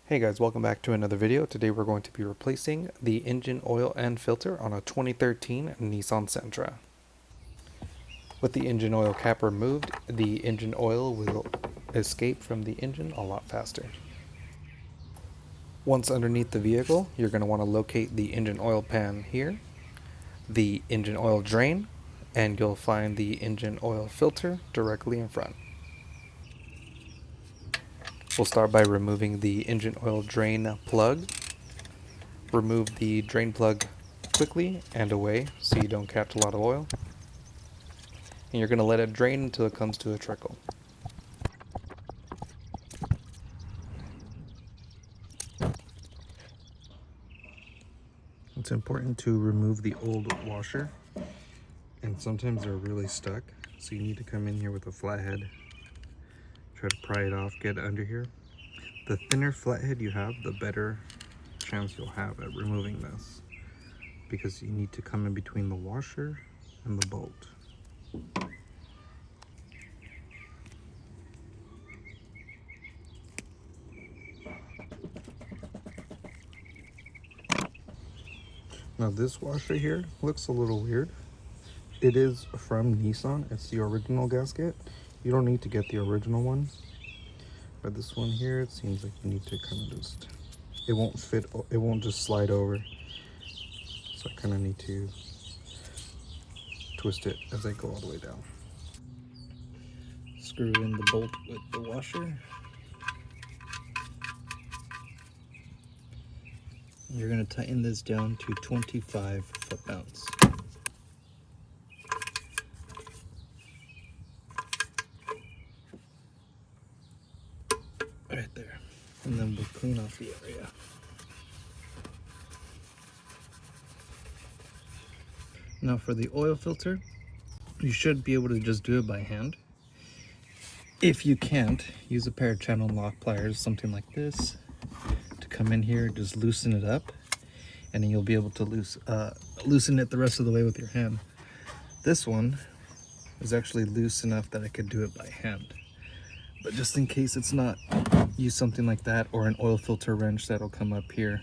Hey guys, welcome back to another video. Today we're going to be replacing the engine oil and filter on a 2013 Nissan Sentra. With the engine oil cap removed, the engine oil will escape from the engine a lot faster. Once underneath the vehicle, you're going to want to locate the engine oil pan here, the engine oil drain, and you'll find the engine oil filter directly in front. We'll start by removing the engine oil drain plug. Remove the drain plug quickly and away so you don't catch a lot of oil. And you're going to let it drain until it comes to a trickle. It's important to remove the old washer, and sometimes they're really stuck, so you need to come in here with a flathead, try to pry it off, get under here. The thinner flathead you have, the better chance you'll have at removing this, because you need to come in between the washer and the bolt. Now this washer here looks a little weird. It is from Nissan. It's the original gasket. You don't need to get the original one. But this one here, it seems like you need to kind of just, it won't fit, it won't just slide over. So I kind of need to twist it as I go all the way down. Screw in the bolt with the washer. You're going to tighten this down to 25 foot-pounds. Right there. And then we'll clean off the area. Now for the oil filter, you should be able to just do it by hand. If you can't, use a pair of channel lock pliers, something like this, to come in here, just loosen it up, and then you'll be able to loosen it the rest of the way with your hand. This one is actually loose enough that I could do it by hand. But just in case it's not, use something like that or an oil filter wrench that'll come up here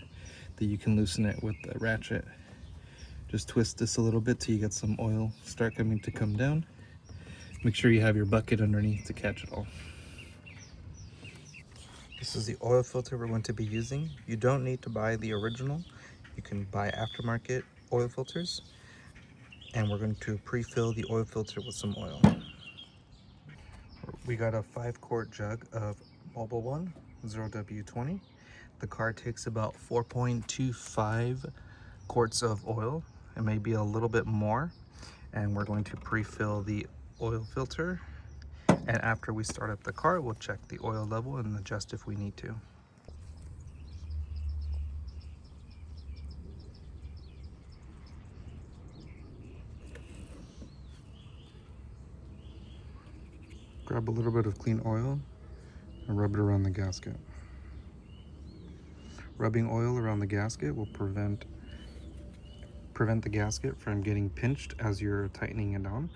that you can loosen it with the ratchet. Just twist this a little bit till you get some oil start coming to come down. Make sure you have your bucket underneath to catch it all. This is the oil filter we're going to be using. You don't need to buy the original. You can buy aftermarket oil filters. And we're going to pre-fill the oil filter with some oil. We got a 5-quart jug of Mobil 1 0W20. The car takes about 4.25 quarts of oil. It may be a little bit more. And we're going to pre-fill the oil filter. And after we start up the car, we'll check the oil level and adjust if we need to. Grab a little bit of clean oil and rub it around the gasket. Rubbing oil around the gasket will prevent the gasket from getting pinched as you're tightening it on.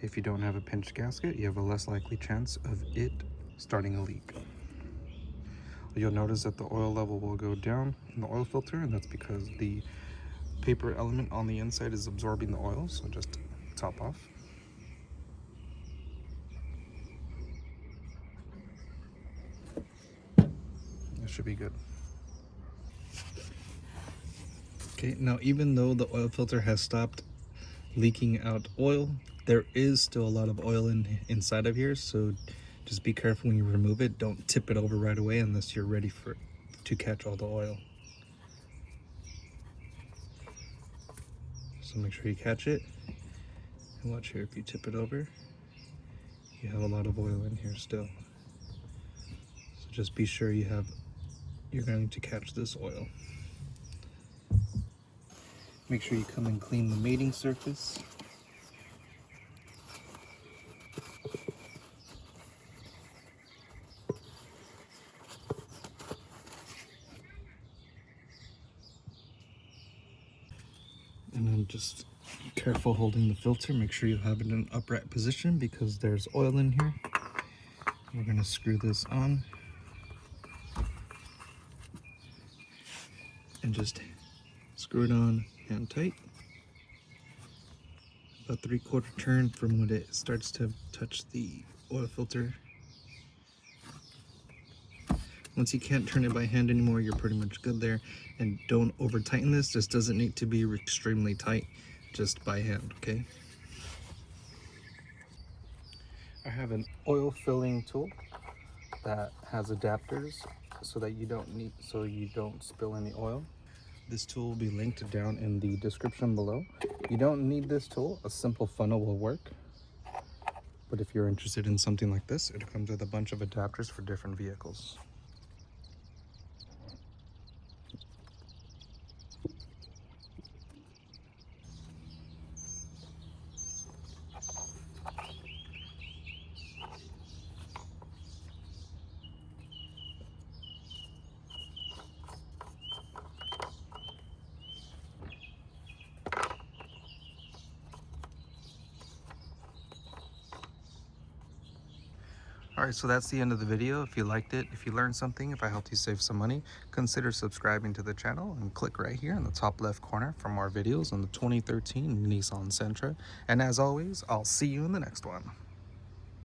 If you don't have a pinched gasket, you have a less likely chance of it starting a leak. You'll notice that the oil level will go down in the oil filter, and that's because the paper element on the inside is absorbing the oil, so just top off. It should be good. Okay, now even though the oil filter has stopped leaking out oil, there is still a lot of oil inside of here, so just be careful when you remove it. Don't tip it over right away unless you're ready to catch all the oil. So make sure you catch it, and watch here, if you tip it over, you have a lot of oil in here still. So just be sure you're going to catch this oil. Make sure you come and clean the mating surface. And then just be careful holding the filter. Make sure you have it in an upright position because there's oil in here. We're going to screw this on. and just screw it on hand tight. About 3/4 turn from when it starts to touch the oil filter. Once you can't turn it by hand anymore, you're pretty much good there. And don't over tighten this. This doesn't need to be extremely tight, just by hand, okay? I have an oil filling tool that has adapters so that you don't spill any oil. This tool will be linked down in the description below. You don't need this tool. A simple funnel will work. But if you're interested in something like this, it comes with a bunch of adapters for different vehicles. All right, so that's the end of the video. If you liked it, if you learned something, if I helped you save some money, consider subscribing to the channel and click right here in the top left corner for more videos on the 2013 Nissan Sentra. And as always, I'll see you in the next one.